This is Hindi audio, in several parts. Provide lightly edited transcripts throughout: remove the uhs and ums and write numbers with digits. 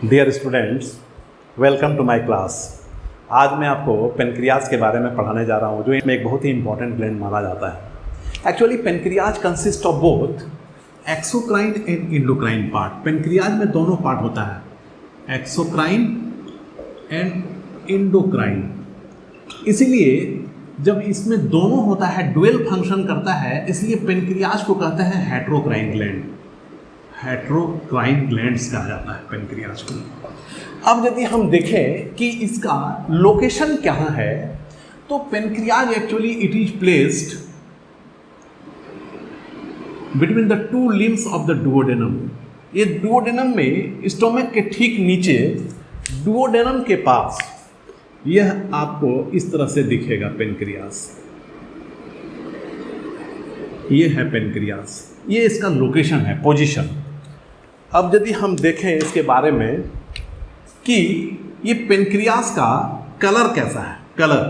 Dear students, welcome to my class. आज मैं आपको पेनक्रियाज के बारे में पढ़ाने जा रहा हूँ, जो इसमें एक बहुत ही इंपॉर्टेंट ग्लैंड माना जाता है। Actually pancreas consist of both exocrine and endocrine part. Pancreas में दोनों पार्ट होता है, एक्सोक्राइन एंड इंडोक्राइन। इसीलिए जब इसमें दोनों होता है, डुअल फंक्शन करता है, इसलिए पेनक्रियाज को कहते हैं हेट्रोक्राइन ग्लैंड। हेट्रोक्राइन ग्लैंड्स कहा जाता है पेनक्रियाज को। अब यदि हम देखें कि इसका लोकेशन कहाँ है, तो pancreas actually it is placed between the two limbs of the duodenum. ये डुओडेनम में स्टोमक के ठीक नीचे डुओडेनम के पास यह आपको इस तरह से दिखेगा पेनक्रियाज। ये है पेनक्रियाज, ये इसका लोकेशन है, पोजीशन। अब यदि हम देखें इसके बारे में कि ये पेनक्रियाज का कलर कैसा है, कलर,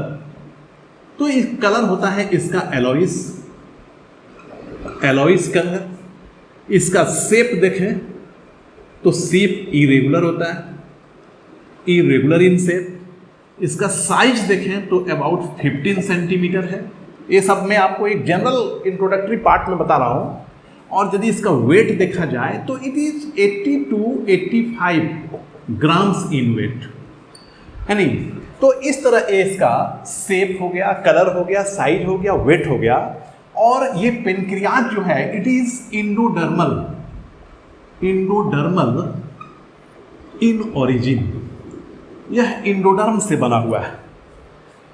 तो इस कलर होता है इसका एलोइस कलर। इसका शेप देखें तो शेप इरेगुलर होता है, इरेगुलर इन शेप। इसका साइज देखें तो अबाउट 15 सेंटीमीटर है। ये सब मैं आपको एक जनरल इंट्रोडक्टरी पार्ट में बता रहा हूँ। और यदि इसका वेट देखा जाए तो it is 80 to 85 grams in weight, है नहीं। तो इस तरह इसका शेप हो गया, कलर हो गया, साइज हो गया, वेट हो गया। और ये पेनक्रियाज जो है it is endodermal in origin. यह इंडोडर्म से बना हुआ है।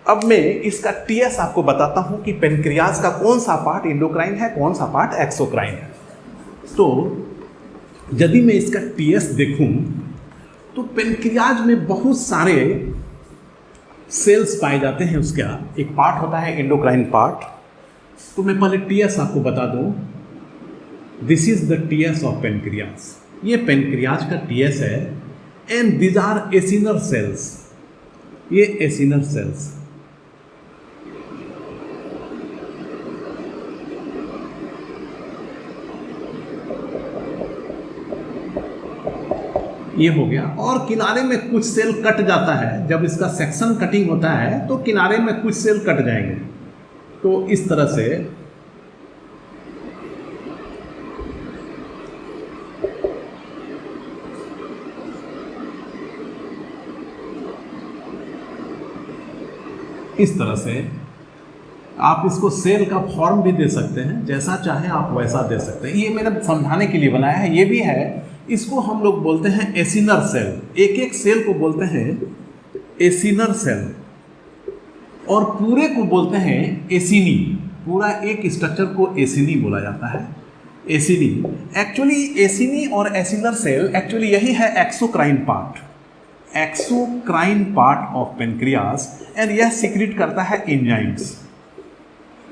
अब मैं इसका टीएस आपको बताता हूं कि पेनक्रियाज का कौन सा पार्ट इंडोक्राइन है, कौन सा पार्ट एक्सोक्राइन है। तो यदि मैं इसका टीएस देखूं तो पेनक्रियाज में बहुत सारे सेल्स पाए जाते हैं। उसका एक पार्ट होता है इंडोक्राइन पार्ट। तो मैं पहले टीएस आपको बता दूं। This is the TS of pancreas. ये पेनक्रियाज का टीएस है। And these are acinar cells. ये एसिनर सेल्स, ये हो गया। और किनारे में कुछ सेल कट जाता है। जब इसका सेक्शन कटिंग होता है तो किनारे में कुछ सेल कट जाएंगे। तो इस तरह से आप इसको सेल का फॉर्म भी दे सकते हैं, जैसा चाहे आप वैसा दे सकते हैं। ये मैंने समझाने के लिए बनाया है। ये भी है, इसको हम लोग बोलते हैं एसिनर सेल। एक एक सेल को बोलते हैं एसिनर सेल और पूरे को बोलते हैं एसिनी। पूरा एक स्ट्रक्चर को एसिनी बोला जाता है, एसिनी। एक्चुअली एसिनी और एसिनर सेल एक्चुअली यही है exocrine part of pancreas. And यह सीक्रेट करता है एंजाइम्स,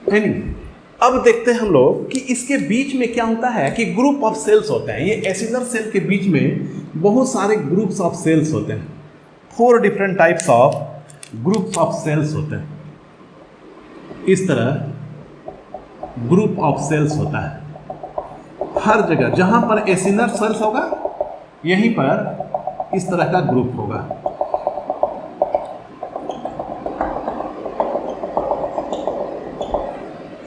है नहीं। अब देखते हैं हम लोग कि इसके बीच में क्या होता है कि ग्रुप ऑफ सेल्स होते हैं। ये एसिनर सेल के बीच में बहुत सारे ग्रुप्स ऑफ सेल्स होते हैं। 4 different types of groups of cells होते हैं। इस तरह ग्रुप ऑफ सेल्स होता है हर जगह। जहां पर एसिनर सेल्स होगा यहीं पर इस तरह का ग्रुप होगा।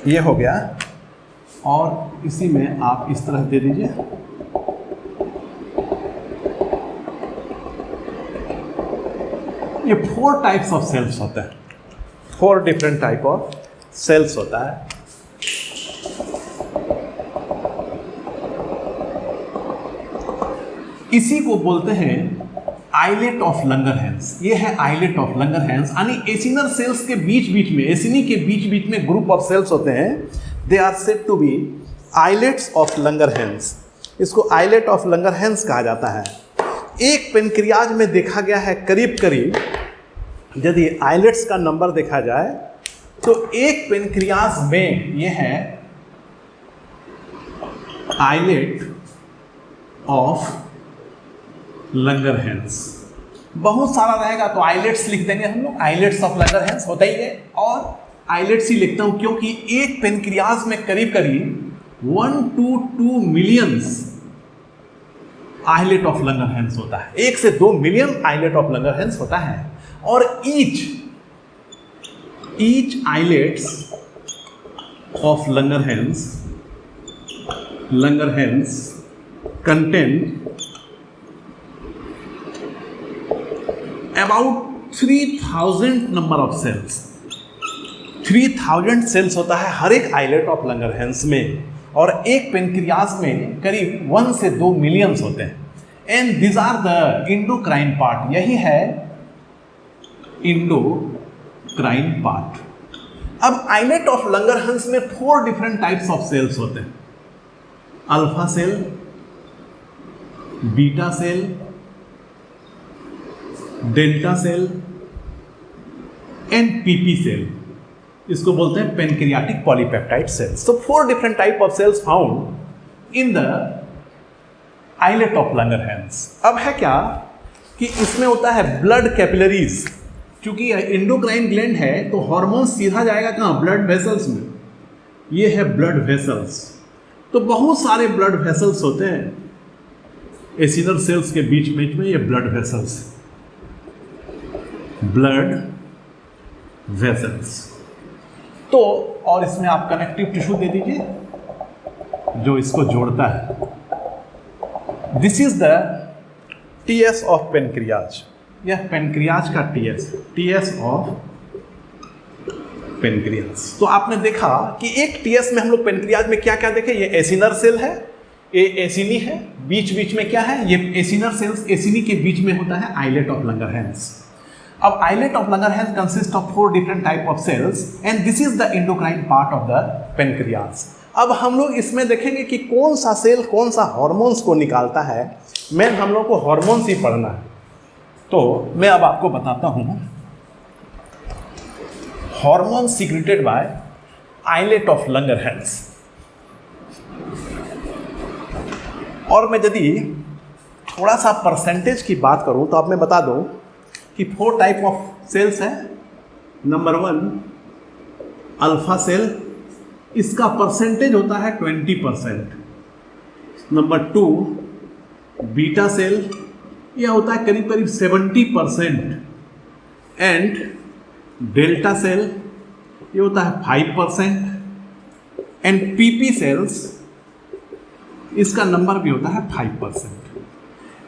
ये हो गया। और इसी में आप इस तरह दे दीजिए। ये 4 टाइप्स ऑफ सेल्स होते हैं। 4 डिफरेंट टाइप ऑफ सेल्स होता है। इसी को बोलते हैं आइलेट ऑफ लंगरहैंस। ये है आइलेट ऑफ लंगरहैंस, यानी एसिनर सेल्स के बीच में, एसिनी के बीच में ग्रुप ऑफ सेल्स होते हैं। They are said to be islets of Langerhans. इसको आइलेट ऑफ लंगरहैंस कहा जाता है। एक पेनक्रियाज में देखा गया है करीब यदि आइलेट्स का नंबर देखा जाए तो एक पेनक्रियाज में ये है आइलेट ऑफ लंगरहैंस। बहुत सारा रहेगा तो आइलेट्स लिख देंगे हम लोग, आइलेट्स ऑफ लंगरहैंस होता ही है। और आइलेट्स ही लिखता हूं क्योंकि एक पेनक्रियाज में करीब 1 to 2 मिलियंस आइलेट ऑफ लंगरहैंस होता है, 1 से 2 मिलियन आइलेट ऑफ लंगरहैंस होता है। और each islets of Langerhans contain about 3000 number of cells। 3000 cells होता है हर एक आइलेट ऑफ लंगरहैंस में, और एक पेनक्रियाज में करीब 1 से 2 मिलियंस होते हैं। And this are the endocrine part, यही है इंडोक्राइन पार्ट। अब आइलेट ऑफ लंगरहैंस में 4 डिफरेंट टाइप्स ऑफ सेल्स होते हैं, alpha cell, beta cell, delta cell and PP cell. इसको बोलते हैं पेनक्रियाटिक पॉलीपेप्टाइड सेल्स। तो 4 different type of cells found in the islet of Langerhans. अब है क्या कि इसमें होता है ब्लड कैपिलरीज, क्योंकि इंडोक्राइन ग्लैंड है तो हार्मोन सीधा जाएगा कहाँ, ब्लड वेसल्स में। ये है ब्लड वेसल्स, तो बहुत सारे ब्लड वेसल्स होते हैं एसिनल सेल्स के बीच बीच में, ये ब्लड वेसल्स, ब्लड वेसल्स। तो और इसमें आप कनेक्टिव टिश्यू दे दीजिए जो इसको जोड़ता है। This is the TS of pancreas, यह पेनक्रियाज का टीएस ऑफ पेनक्रियाज। तो आपने देखा कि एक टीएस में हम लोग पेनक्रियाज में क्या क्या देखे, ये एसिनर सेल है, ये एसिनी है, बीच बीच में क्या है, ये एसिनर सेल्स, एसिनी के बीच में होता है आइलेट ऑफ लंगरहैंस। अब islet of Langerhans consist of 4 different type of cells and this is the endocrine part of the pancreas. अब हम लोग इसमें देखेंगे कि कौन सा सेल कौन सा हार्मोन्स को निकालता है। मेन हम लोग को हार्मोन्स ही पढ़ना है, तो मैं अब आपको बताता हूँ hormone secreted by islet of Langerhans. और मैं यदि थोड़ा सा परसेंटेज की बात करूं तो आप मैं बता दूं कि 4 टाइप ऑफ सेल्स है। नंबर 1 अल्फा सेल, इसका परसेंटेज होता है 20%। नंबर 2 बीटा सेल, यह होता है करीब करीब 70%। एंड डेल्टा सेल, ये होता है 5%। एंड पीपी सेल्स, इसका नंबर भी होता है 5%।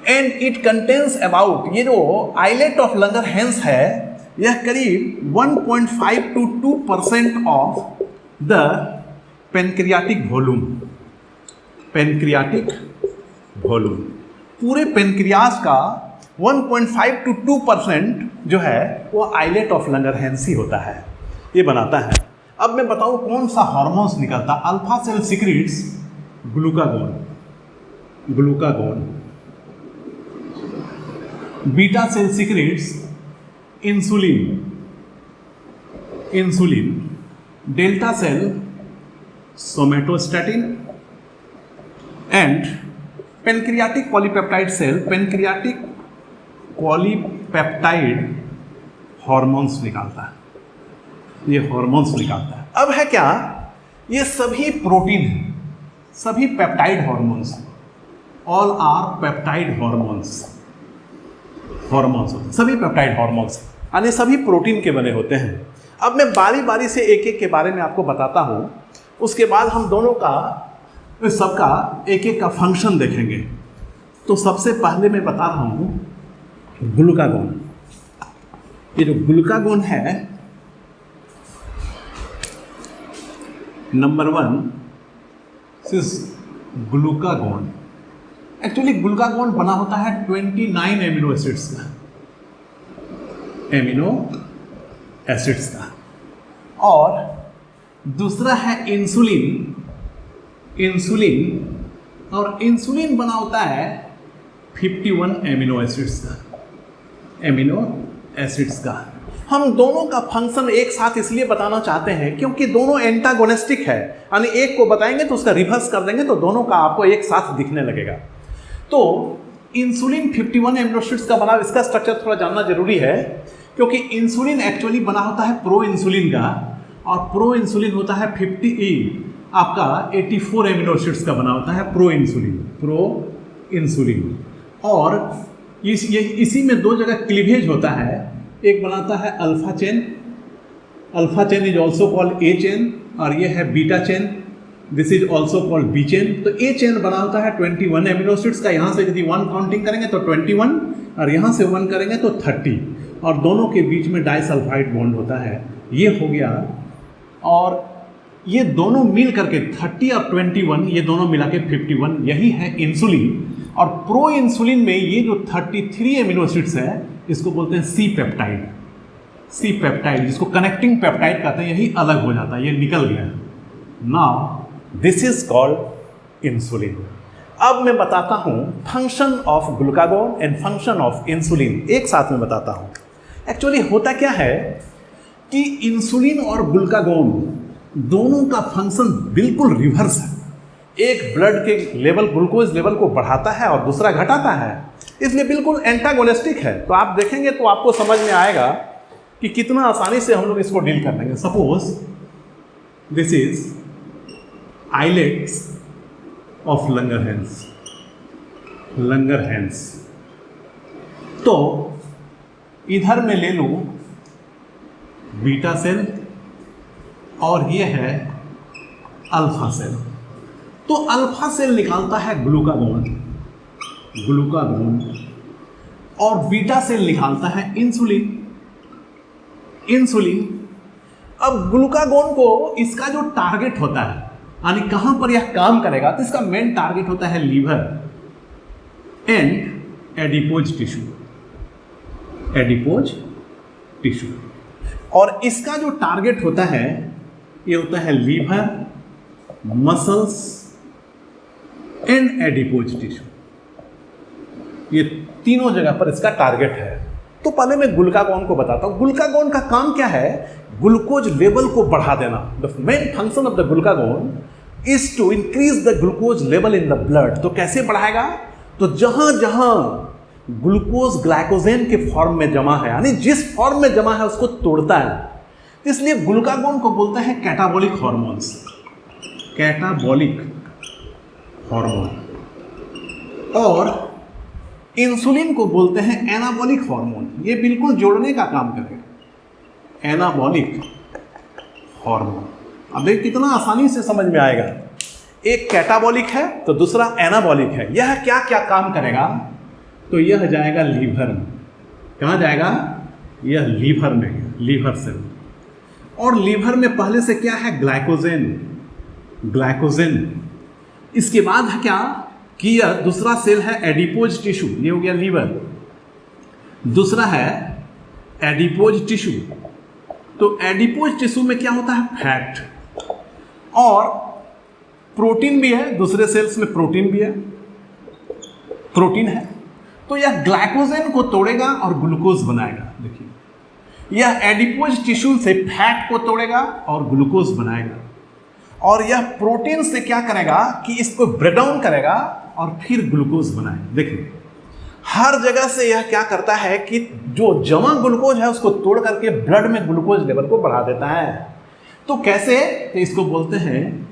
एंड इट कंटेन्स अबाउट, ये जो आइलेट ऑफ लंगरहैंस है यह करीब 1.5 to 2% of the pancreatic volume. Pancreatic volume पूरे पेनक्रियाज का 1.5 to 2% जो है वो आइलेट ऑफ लंगरहैंस ही होता है, ये बनाता है। अब मैं बताऊं कौन सा हार्मोन्स निकलता। Alpha cell secretes glucagon, beta cell secretes insulin, delta cell somatostatin and pancreatic polypeptide cell pancreatic polypeptide hormones निकालता है, ये हार्मोन्स निकालता है। अब है क्या, ये सभी प्रोटीन है, सभी peptide hormones, all are peptide hormones होते हैं, सभी पेप्टाइड हार्मोन्स यानी सभी प्रोटीन के बने होते हैं। अब मैं बारी बारी से एक एक के बारे में आपको बताता हूँ, उसके बाद हम दोनों का सबका एक एक का फंक्शन देखेंगे। तो सबसे पहले मैं बता रहा हूँ ग्लूकागोन। ये जो ग्लूकागोन है, नंबर 1 ग्लूकागोन। एक्चुअली ग्लूकागोन बना होता है 29 एमिनो एसिड्स का, और दूसरा है इंसुलिन, और इंसुलिन बना होता है 51 एमिनो एसिड्स का। हम दोनों का फंक्शन एक साथ इसलिए बताना चाहते हैं क्योंकि दोनों एंटागोनिस्टिक है, यानी एक को बताएंगे तो उसका रिवर्स कर देंगे तो दोनों का आपको एक साथ दिखने लगेगा। तो इंसुलिन 51 एमिनो एसिड्स का बना, इसका स्ट्रक्चर थोड़ा जानना जरूरी है क्योंकि इंसुलिन एक्चुअली बना होता है प्रो इंसुलिन का, और प्रो इंसुलिन होता है 84 एमिनो एसिड्स का बना होता है प्रो इंसुलिन। और इसी में दो जगह क्लीवेज होता है, एक बनाता है alpha chain is also called A chain, और ये है beta chain, this is also called B chain. तो ए चेन बना होता है 21 एमिनो एसिड्स का, यहाँ से यदि 1 काउंटिंग करेंगे तो 21 और यहाँ से 1 करेंगे तो 30, और दोनों के बीच में डाइसल्फाइड बॉन्ड होता है, ये हो गया। और ये दोनों मिल करके 30 और 21 ये दोनों मिला के 51, यही है इंसुलिन। और प्रो इंसुलिन में ये जो 33 एमिनो एसिड्स है इसको बोलते हैं सी पेप्टाइड, जिसको कनेक्टिंग पेप्टाइड कहते हैं, यही अलग हो जाता है, ये निकल गया। Now this is called insulin. अब मैं बताता हूं function of glucagon and function of insulin, एक साथ में बताता हूं। एक्चुअली होता क्या है कि इंसुलिन और ग्लूकागोन दोनों का फंक्शन बिल्कुल रिवर्स है। एक ब्लड के लेवल, ग्लूकोज लेवल को बढ़ाता है और दूसरा घटाता है, इसलिए बिल्कुल एंटागोनिस्टिक है। तो आप देखेंगे तो आपको समझ में आएगा कि कितना आसानी से हम लोग इसको डील कर लेंगे। Suppose this is islets of Langerhans, तो इधर में ले लूं बीटा सेल और ये है अल्फा सेल। तो अल्फा सेल निकालता है ग्लूकागोन, और बीटा सेल निकालता है इंसुलिन। अब ग्लूकागोन को इसका जो टारगेट होता है, यानी कहां पर यह काम करेगा, तो इसका मेन टारगेट होता है लीवर एंड एडिपोज टिश्यू। और इसका जो टारगेट होता है ये होता है liver, muscles and adipose tissue, ये तीनों जगह पर इसका टारगेट है। तो पहले मैं ग्लूकागोन को बताता हूं। ग्लूकागोन का काम क्या है? ग्लूकोज लेवल को बढ़ा देना। The main function of the glucagon is to increase the glucose level in the blood. तो कैसे बढ़ाएगा? तो जहां जहां ग्लूकोज ग्लाइकोजेन के फॉर्म में जमा है, यानी जिस फॉर्म में जमा है उसको तोड़ता है, इसलिए ग्लूकागोन को बोलते हैं कैटाबॉलिक हार्मोन, और इंसुलिन को बोलते हैं एनाबॉलिक हार्मोन। ये बिल्कुल जोड़ने का काम करेगा, एनाबॉलिक हार्मोन। अब देख कितना आसानी से समझ में आएगा। एक कैटाबॉलिक है तो दूसरा एनाबॉलिक है। यह क्या क्या काम करेगा? तो यह जाएगा लीवर में। कहाँ जाएगा? यह लीवर में, लीवर सेल। और लीवर में पहले से क्या है? ग्लाइकोजेन। इसके बाद है क्या कि यह दूसरा सेल है एडिपोज टिश्यू, ये हो गया लीवर। दूसरा है एडिपोज टिश्यू। तो एडिपोज टिश्यू में क्या होता है? फैट और प्रोटीन भी है, दूसरे सेल्स में प्रोटीन भी है, प्रोटीन है। तो यह ग्लाइकोजेन को तोड़ेगा और ग्लूकोज बनाएगा। देखिए, यह एडिपोज टिश्यू से फैट को तोड़ेगा और ग्लूकोज बनाएगा, और यह प्रोटीन से क्या करेगा कि इसको ब्रेक डाउन करेगा और फिर ग्लूकोज बनाएगा। देखिए, हर जगह से यह क्या करता है कि जो जमा ग्लूकोज है उसको तोड़ करके ब्लड में ग्लूकोज लेवल को बढ़ा देता है। तो कैसे? तो इसको बोलते हैं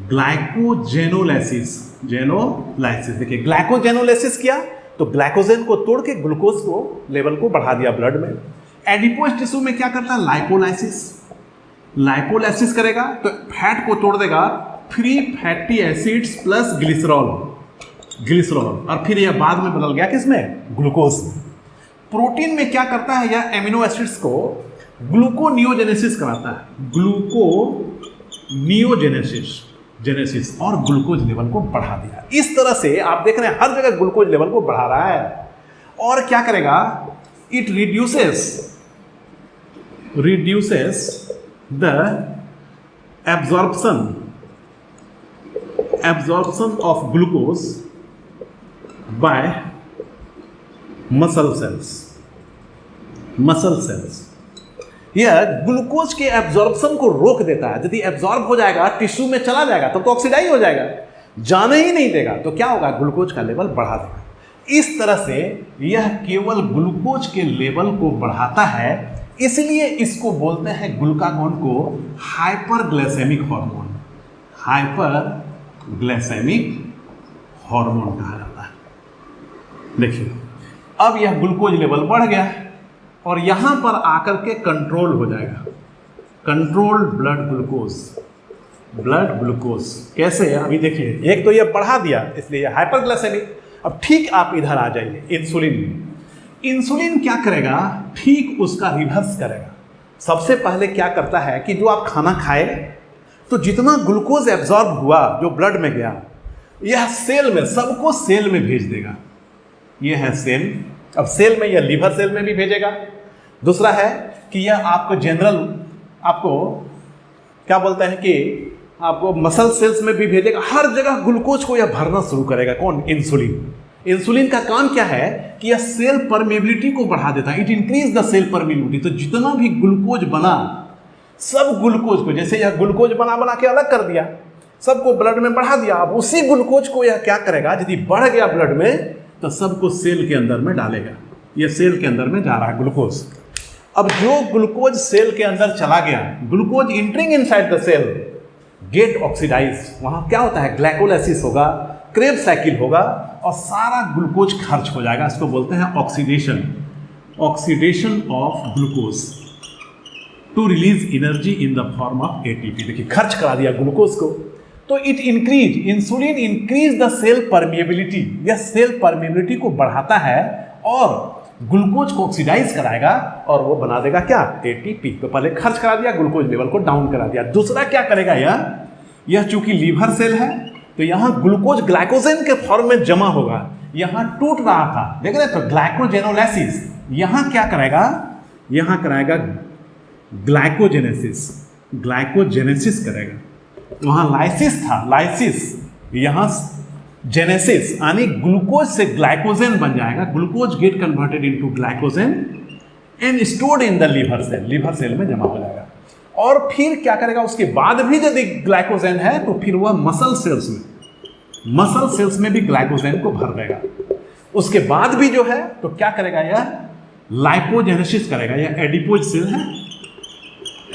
ग्लाइकोजेनोलाइसिस। देखिए, ग्लाइकोजेनोलाइसिस किया तो ग्लाइकोजेन को तोड़ के ग्लूकोज को लेवल को बढ़ा दिया ब्लड में। एडिपोज टिश्यू में क्या करता है? लाइपोलाइसिस करेगा तो फैट को तोड़ देगा, free fatty acids plus glycerol, और फिर यह बाद में बदल गया किसमें? ग्लूकोज में। प्रोटीन में क्या करता है? यह एमिनो एसिड्स को ग्लूकोनियोजेनेसिस कराता है, जेनेसिस, और ग्लूकोज लेवल को बढ़ा दिया। इस तरह से आप देख रहे हैं हर जगह ग्लूकोज लेवल को बढ़ा रहा है। और क्या करेगा? It reduces the absorption of glucose by muscle cells। यह ग्लूकोज के एब्जॉर्प्शन को रोक देता है। यदि एब्जॉर्ब हो जाएगा, टिश्यू में चला जाएगा, तब तो ऑक्सीडाइज हो जाएगा, जाने ही नहीं देगा, तो क्या होगा? ग्लूकोज का लेवल बढ़ा देगा। इस तरह से यह केवल ग्लूकोज के लेवल को बढ़ाता है, इसलिए इसको बोलते हैं ग्लूकागोन को हाइपरग्लाइसेमिक हार्मोन कहा जाता है। देखिए अब यह ग्लूकोज लेवल बढ़ गया और यहां पर आकर के कंट्रोल हो जाएगा, कंट्रोल ब्लड ग्लूकोज कैसे? अभी देखिए एक तो यह बढ़ा दिया इसलिए हाइपरग्लाइसेमिक। अब ठीक आप इधर आ जाइए इंसुलिन में। इंसुलिन क्या करेगा? ठीक उसका रिवर्स करेगा। सबसे पहले क्या करता है कि जो आप खाना खाए तो जितना ग्लूकोज एब्जॉर्ब हुआ जो ब्लड में गया, यह सेल में, सबको सेल में भेज देगा। यह है सेल। अब सेल में यह लीवर सेल में भी भेजेगा। दूसरा है कि यह आपको जनरल, आपको क्या बोलते हैं कि आपको मसल सेल्स में भी भेजेगा। हर जगह ग्लूकोज को यह भरना शुरू करेगा। कौन? इंसुलिन। इंसुलिन का काम क्या है कि यह सेल परमेबिलिटी को बढ़ा देता है। It increase the cell permeability. तो जितना भी ग्लूकोज बना, सब ग्लूकोज को, जैसे यह ग्लूकोज बना के अलग कर दिया, सबको ब्लड में बढ़ा दिया। अब उसी ग्लूकोज को यह क्या करेगा, यदि बढ़ गया ब्लड में तो सबको सेल के अंदर में डालेगा। यह सेल के अंदर में जा रहा है ग्लूकोज। अब जो ग्लूकोज सेल के अंदर चला गया, glucose entering inside the cell get oxidise. वहां क्या होता है? ग्लाइकोलाइसिस होगा, क्रेब्स साइकिल होगा और सारा ग्लूकोज खर्च हो जाएगा। इसको बोलते हैं oxidation, oxidation of glucose to release energy in the form of ATP. देखिए खर्च करा दिया ग्लूकोज को। तो it increase, insulin increase the cell permeability. यह सेल परमेबिलिटी को बढ़ाता है और ग्लूकोज को ऑक्सीडाइज कराएगा और वो बना देगा क्या? एटीपी। तो पहले खर्च करा दिया, ग्लूकोज लेवल को डाउन करा दिया। दूसरा क्या करेगा? यह चूंकि लीवर सेल है तो यहां ग्लूकोज ग्लाइकोजेन के फॉर्म में जमा होगा। यहां टूट रहा था, देख रहे? तो ग्लाइकोजेनोलाइसिस। यहां क्या करेगा? यहां कराएगा ग्लाइकोजेनेसिस, ग्लाइकोजेनेसिस करेगा। वहां लाइसिस था, लाइसिस, यहां जेनेसिस, यानी ग्लूकोज से ग्लाइकोजेन बन जाएगा। Glucose get converted into glycogen and stored in the liver cell, liver cell में जमा हो जाएगा। और फिर क्या करेगा? उसके बाद भी यदि ग्लाइकोजेन है तो फिर वह मसल सेल्स में, मसल सेल्स में भी ग्लाइकोजेन को भर देगा। उसके बाद भी जो है तो क्या करेगा? यह लाइपोजेनेसिस करेगा। यह एडिपोज सेल है,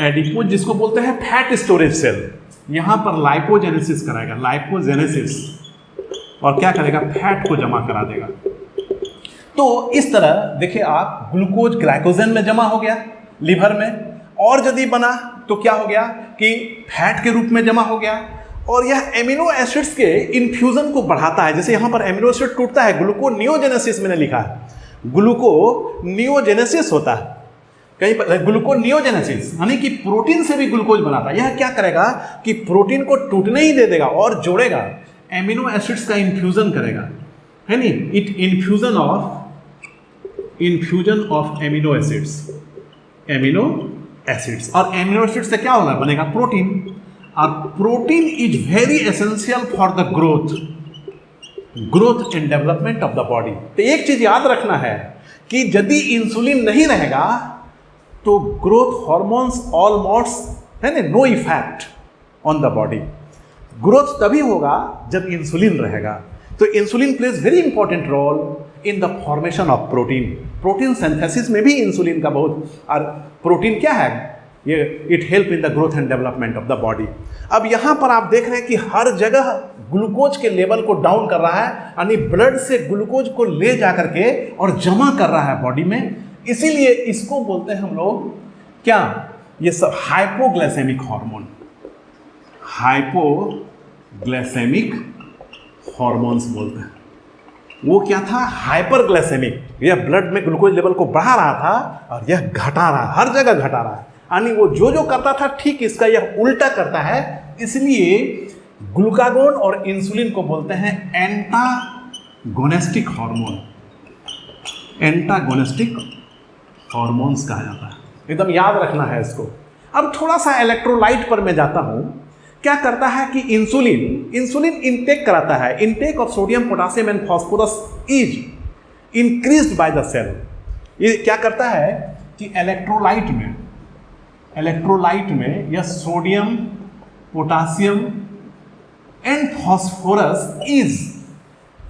एडिपोज जिसको बोलते हैं फैट स्टोरेज सेल। यहां पर लाइपोजेनेसिस कराएगा, लाइपोजेनेसिस, और क्या करेगा? फैट को जमा करा देगा। तो इस तरह देखिए आप, ग्लूकोज ग्लाइकोजेन में जमा हो गया लीवर में, और यदि बना तो क्या हो गया कि फैट के रूप में जमा हो गया। और यह एमिनो एसिड्स के इन्फ्यूजन को बढ़ाता है। जैसे यहां पर एमिनो एसिड टूटता है, ग्लूकोनियोजेनेसिस मैंने लिखा है, ग्लूकोनियोजेनेसिस होता है कहीं पर, ग्लूकोनियोजेनेसिस यानी कि प्रोटीन से भी ग्लूकोज बनाता है। यह क्या करेगा कि प्रोटीन को टूटने ही दे देगा और जोड़ेगा, एमिनो एसिड्स का इन्फ्यूजन करेगा, है नी? It infusion of amino acids, amino acids. और एमिनो एसिड से क्या होगा? बनेगा प्रोटीन। और protein is very essential for the growth and development of the body. तो एक चीज याद रखना है कि यदि इंसुलिन नहीं रहेगा तो ग्रोथ हॉर्मोन्स ऑलमोस्ट, है ना, no effect on the body. Growth तभी होगा जब इंसुलिन रहेगा। तो insulin plays very important role in the formation of protein. Protein synthesis में भी इंसुलिन का बहुत, और प्रोटीन क्या है? ये it help in the growth and development of the body. अब यहाँ पर आप देख रहे हैं कि हर जगह ग्लूकोज के लेवल को डाउन कर रहा है, यानी ब्लड से ग्लूकोज को ले जा करके और जमा कर रहा है बॉडी में। इसीलिए इसको बोलते हैं हम लोग क्या? ये सब हाइपोग्लाइसेमिक हार्मोन, हाइपोग्लाइसेमिक हार्मोन्स बोलते हैं। वो क्या था? हाइपरग्लाइसेमिक। यह ब्लड में ग्लूकोज लेवल को बढ़ा रहा था और यह घटा रहा है, हर जगह घटा रहा है। यानी वो जो करता था ठीक इसका यह उल्टा करता है। इसलिए ग्लूकागोन और इंसुलिन को बोलते हैं एंटागोनिस्टिक हार्मोन, एंटागोनिस्टिक हार्मोन्स कहा जाता है। एकदम याद रखना है इसको। अब थोड़ा सा इलेक्ट्रोलाइट पर मैं जाता हूं। क्या करता है कि इंसुलिन इनटेक कराता है। Intake of sodium, potassium and phosphorus is increased by the cell. ये क्या करता है कि इलेक्ट्रोलाइट में यह sodium, potassium and phosphorus is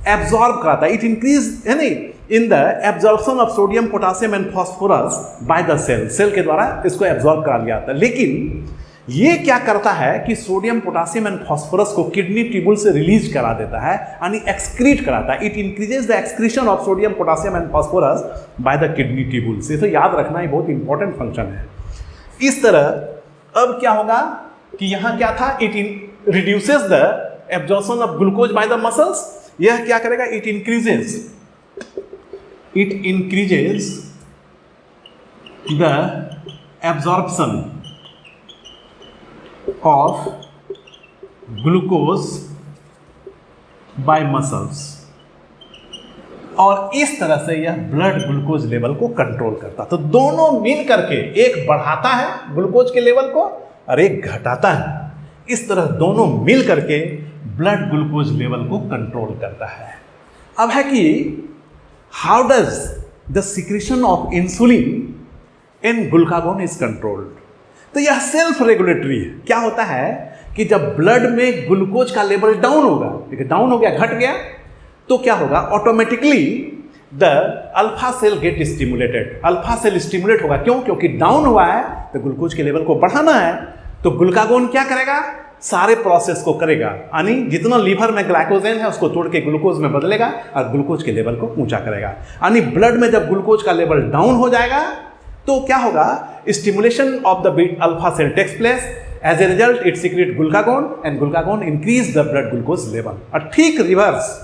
absorb कराता है। इट इंक्रीज यानी in the absorption of sodium, potassium and phosphorus by the cell. Cell के द्वारा इसको एब्जॉर्ब करा लिया जाता है। लेकिन ये क्या करता है कि सोडियम, पोटासियम एंड फास्फोरस को किडनी ट्यूबुल से रिलीज करा देता है, यानी एक्सक्रीट कराता है। It increases the excretion of sodium, potassium and phosphorus by the kidney tubules. इसे याद रखना ही बहुत इंपॉर्टेंट फंक्शन है। इस तरह अब क्या होगा कि यहां क्या था, it reduces the absorption of glucose by the muscles. यह क्या करेगा, it increases the absorption of glucose bye muscles, और इस तरह से यह ब्लड ग्लूकोज लेवल को कंट्रोल करता। तो दोनों मिल करके, एक बढ़ाता है ग्लूकोज के लेवल को और एक घटाता है। इस तरह दोनों मिल करके ब्लड ग्लूकोज लेवल को कंट्रोल करता है। अब है कि how does the secretion of insulin in glucagon is controlled. तो यह सेल्फ रेगुलेटरी है। क्या होता है कि जब ब्लड में ग्लूकोज का लेवल डाउन होगा, डाउन हो गया, घट गया, तो क्या होगा, automatically the alpha cell get stimulated. Alpha cell stimulate होगा। क्यों? क्योंकि डाउन हुआ है तो ग्लूकोज के लेवल को बढ़ाना है। तो ग्लूकागोन क्या करेगा, सारे प्रोसेस को करेगा, यानी जितना लीवर में ग्लाइकोजेन है उसको तोड़ के ग्लूकोज में बदलेगा और ग्लूकोज के लेवल को ऊंचा करेगा। यानी ब्लड में जब ग्लूकोज का लेवल डाउन हो जाएगा तो क्या होगा, stimulation of the beat alpha cell takes place. As a result it secrete glucagon and glucagon increase the blood glucose level. और ठीक रिवर्स,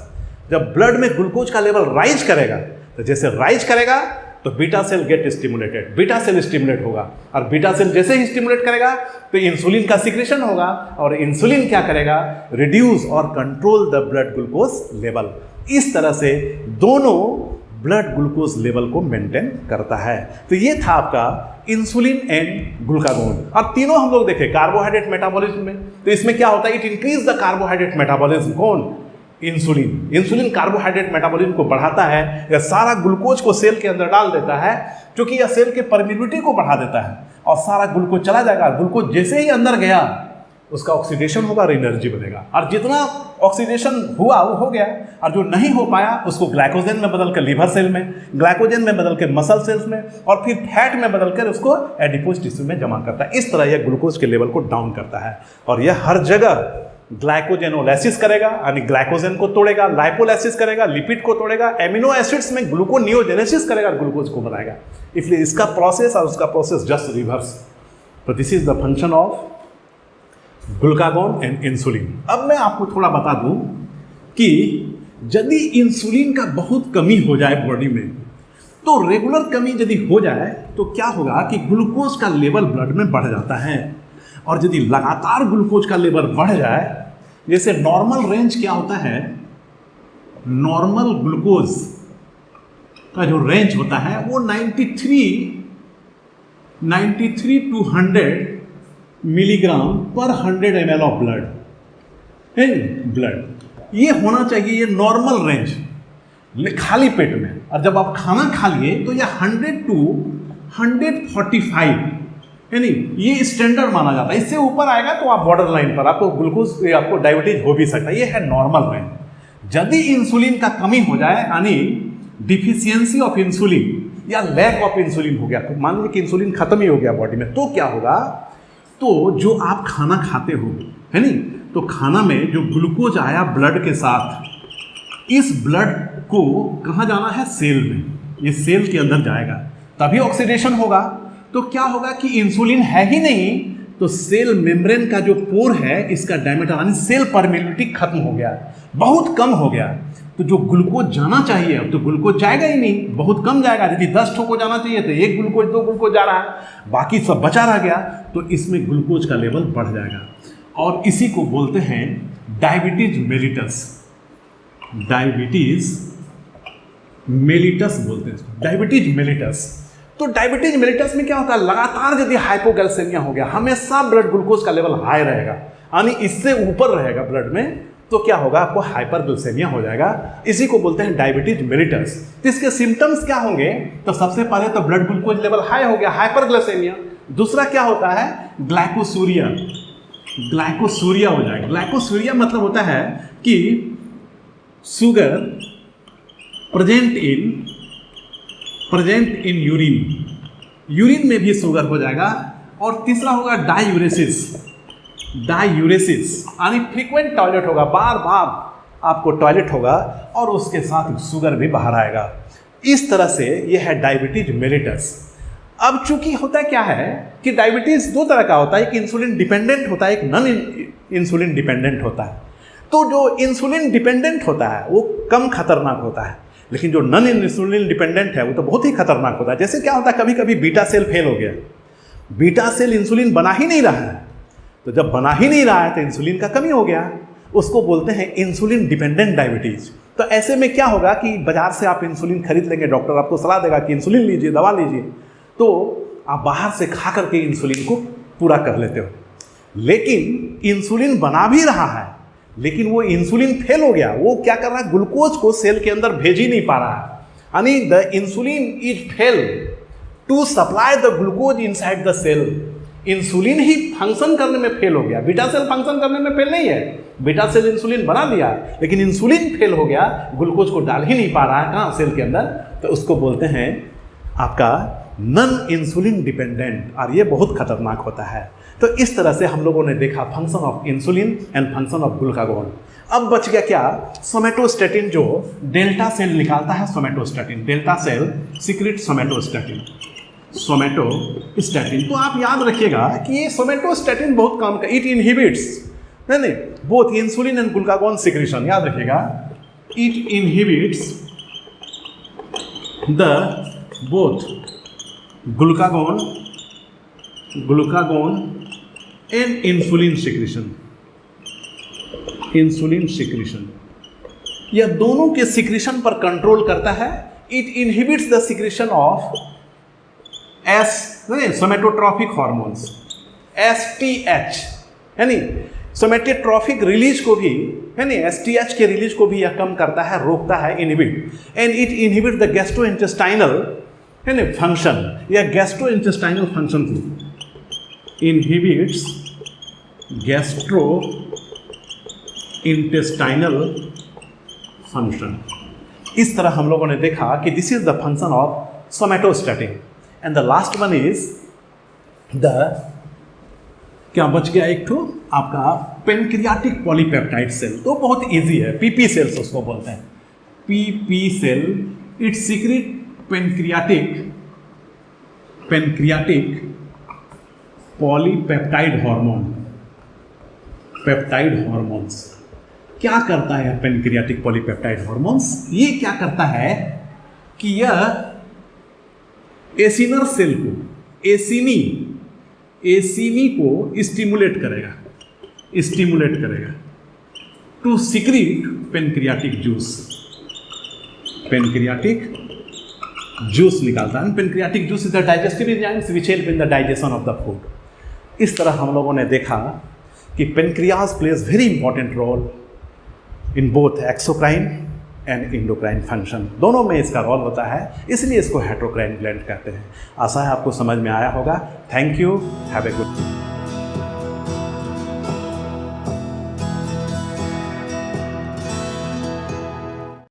जब ब्लड में ग्लूकोज का लेवल राइज करेगा तो जैसे राइज करेगा तो beta cell get stimulated, beta cell stimulate होगा, और बीटा सेल जैसे ही स्टिमुलेट करेगा तो इंसुलिन का सिक्रेशन होगा, और इंसुलिन क्या करेगा, रिड्यूस और control the blood glucose level. इस तरह से दोनों ब्लड ग्लूकोज लेवल को मेंटेन करता है। तो ये था आपका इंसुलिन एंड ग्लूकागोन। और तीनों हम लोग देखें कार्बोहाइड्रेट मेटाबॉलिज्म में, तो इसमें क्या होता है, it increase the carbohydrate metabolism. कौन? इंसुलिन। इंसुलिन कार्बोहाइड्रेट मेटाबॉलिज्म को बढ़ाता है, यह सारा ग्लूकोज को सेल के अंदर डाल देता है, क्योंकि यह सेल के परमिबिलिटी को बढ़ा देता है, और सारा ग्लूकोज चला जाएगा। ग्लूकोज जैसे ही अंदर गया उसका ऑक्सीडेशन होगा और एनर्जी बनेगा, और जितना ऑक्सीडेशन हुआ वो हो गया, और जो नहीं हो पाया उसको ग्लाइकोजन में बदल कर लीवर सेल में, ग्लाइकोजन में बदल कर मसल सेल्स में, और फिर फैट में बदल कर उसको एडिपोज टिश्यू में जमा करता है। इस तरह यह ग्लूकोज के लेवल को डाउन करता है, और यह हर जगह ग्लाइकोजेनोलाइसिस करेगा, यानी ग्लाइकोजन को तोड़ेगा, लाइपोलाइसिस करेगा, लिपिड को तोड़ेगा, एमिनो एसिड्स में ग्लूकोनियोजेनेसिस करेगा, ग्लूकोज को बनाएगा। इसलिए इसका प्रोसेस और उसका प्रोसेस जस्ट रिवर्स। तो this is the function of glucagon and insulin. अब मैं आपको थोड़ा बता दूं कि यदि इंसुलिन का बहुत कमी हो जाए बॉडी में, तो रेगुलर कमी यदि हो जाए तो क्या होगा कि ग्लूकोज का लेवल ब्लड में बढ़ जाता है, और यदि लगातार ग्लूकोज का लेवल बढ़ जाए, जैसे नॉर्मल रेंज क्या होता है, नॉर्मल ग्लूकोज का जो रेंज होता है वो 93 टू 100 मिलीग्राम पर 100 ml ऑफ ब्लड, ये होना चाहिए, ये नॉर्मल रेंज खाली पेट में। और जब आप खाना खा लिए तो ये 100 टू 145, यानी ये स्टैंडर्ड माना जाता है। इससे ऊपर आएगा तो आप बॉर्डर लाइन पर, आपको ग्लूकोज, आपको डायबिटीज हो भी सकता है। ये है नॉर्मल रेंज। यदि इंसुलिन का कमी हो जाए, यानी डिफिशियंसी ऑफ इंसुलिन या लैक ऑफ इंसुलिन हो गया, तो मान लीजिए कि इंसुलिन खत्म ही हो गया बॉडी में, तो क्या होगा, तो जो आप खाना खाते हो, है नहीं, तो खाना में जो ग्लूकोज आया ब्लड के साथ, इस ब्लड को कहाँ जाना है, सेल में, ये सेल के अंदर जाएगा, तभी ऑक्सीडेशन होगा। तो क्या होगा कि इंसुलिन है ही नहीं, तो सेल मेम्ब्रेन का जो पोर है इसका डायमीटर, यानी सेल परमिबिलिटी खत्म हो गया, बहुत कम हो गया। तो जो ग्लूकोज जाना चाहिए अब तो ग्लूकोज जाएगा ही नहीं, बहुत कम जाएगा। यदि 10 ठो को जाना चाहिए तो 1 ग्लूकोज 2 ग्लूकोज जा रहा है, बाकी सब बचा रह गया, तो इसमें ग्लूकोज का लेवल बढ़ जाएगा, और इसी को बोलते हैं डायबिटीज मेलिटस। डायबिटीज मेलिटस बोलते हैं, डायबिटीज मेलिटस। तो डायबिटीज मेलिटस में क्या होता है, लगातार यदि हाइपोगैल्सेमिया हो गया, हमेशा ब्लड ग्लूकोज का लेवल हाई रहेगा, यानी इससे ऊपर रहेगा ब्लड में, तो क्या होगा, आपको हाइपरग्लाइसेमिया हो जाएगा। इसी को बोलते हैं डायबिटीज मेलिटस। तो इसके सिम्टम्स क्या होंगे, तो सबसे पहले तो ब्लड ग्लूकोज लेवल हाई हो गया, हाइपरग्लाइसेमिया। दूसरा क्या होता है, ग्लाइकोसूरिया, ग्लाइकोसूरिया हो जाएगा। ग्लाइकोसूरिया मतलब होता है कि sugar present in urine, urine में भी शुगर हो जाएगा, और तीसरा होगा डायूरेसिस। डायूरेसिस यानी फ्रीक्वेंट टॉयलेट होगा, बार बार आपको टॉयलेट होगा और उसके साथ शुगर भी बाहर आएगा। इस तरह से यह है डायबिटीज मेलिटस। अब चूंकि होता क्या है कि डायबिटीज दो तरह का होता है, एक इंसुलिन डिपेंडेंट होता है, एक नॉन इंसुलिन डिपेंडेंट होता है। तो जो इंसुलिन डिपेंडेंट होता है वो कम खतरनाक होता है, लेकिन जो नॉन इंसुलिन डिपेंडेंट है वो तो बहुत ही खतरनाक होता है। जैसे क्या होता है, कभी कभी बीटा सेल फेल हो गया, बीटा सेल इंसुलिन बना ही नहीं रहा है, तो जब बना ही नहीं रहा है तो इंसुलिन का कमी हो गया, उसको बोलते हैं इंसुलिन डिपेंडेंट डायबिटीज। तो ऐसे में क्या होगा कि बाजार से आप इंसुलिन खरीद लेंगे, डॉक्टर आपको सलाह देगा कि इंसुलिन लीजिए, दवा लीजिए, तो आप बाहर से खा करके इंसुलिन को पूरा कर लेते हो। लेकिन इंसुलिन बना भी रहा है, लेकिन वो इंसुलिन फेल हो गया, वो क्या कर रहा है, ग्लूकोज को सेल के अंदर भेज ही नहीं पा रहा है, यानी the insulin is fail to supply the glucose inside the cell. Insulin ही फंक्शन करने में फेल हो गया, बीटा सेल फंक्शन करने में फेल नहीं है, बीटा सेल इंसुलिन बना दिया, लेकिन इंसुलिन फेल हो गया, ग्लूकोज को डाल ही नहीं पा रहा है कहाँ, सेल के अंदर, तो उसको बोलते हैं आपका नॉन इंसुलिन डिपेंडेंट, और ये बहुत खतरनाक होता है। तो इस तरह से हम लोगों ने देखा function of insulin and function of glucagon. अब बच गया क्या, सोमेटोस्टेटिन, जो डेल्टा सेल निकालता है, somatostatin, delta cell secrete somatostatin, somatostatin. तो आप याद रखिएगा कि ये सोमेटोस्टेटिन बहुत काम का, इट इनहिबिट्स नहीं both insulin and glucagon secretion, याद रखिएगा, it inhibits the both glucagon and insulin secretion, insulin secretion, यह दोनों के सिक्रीशन पर कंट्रोल करता है। It inhibits the secretion of somatotrophic hormones, STH, यानी सोमेटोट्रॉफिक रिलीज को भी, है नहीं, STH के रिलीज को भी यह कम करता है, रोकता है, inhibit. And it inhibit the gastrointestinal, है ना, फंक्शन, या गैस्ट्रोइंटेस्टाइनल फंक्शन को इनहिबिट्स गैस्ट्रो इंटेस्टाइनल फंक्शन। इस तरह हम लोगों ने देखा कि this is the function of somatostatin. And the last one is the, क्या बच गया एक तो आपका पेनक्रियाटिक पॉलीपेप्टाइड सेल, तो बहुत इजी है, PP सेल्स उसको बोलते हैं, PP cell. It secrete pancreatic polypeptide hormone, peptide hormones. क्या करता है पेनक्रियाटिक पॉलीपेप्टाइड हार्मोन्स, ये क्या करता है कि यह एसिनर सेल को, एसिनी को स्टिमुलेट करेगा टू सीक्रेट पेनक्रियाटिक जूस निकालता है। Pancreatic juice is the digestive enzymes which help in the digestion of the food. इस तरह हम लोगों ने देखा कि pancreas plays very important role in both exocrine and endocrine function, दोनों में इसका रोल होता है, इसलिए इसको हेटेरोक्राइन ग्लैंड कहते हैं। आशा है आपको समझ में आया होगा। Thank you, have a good day.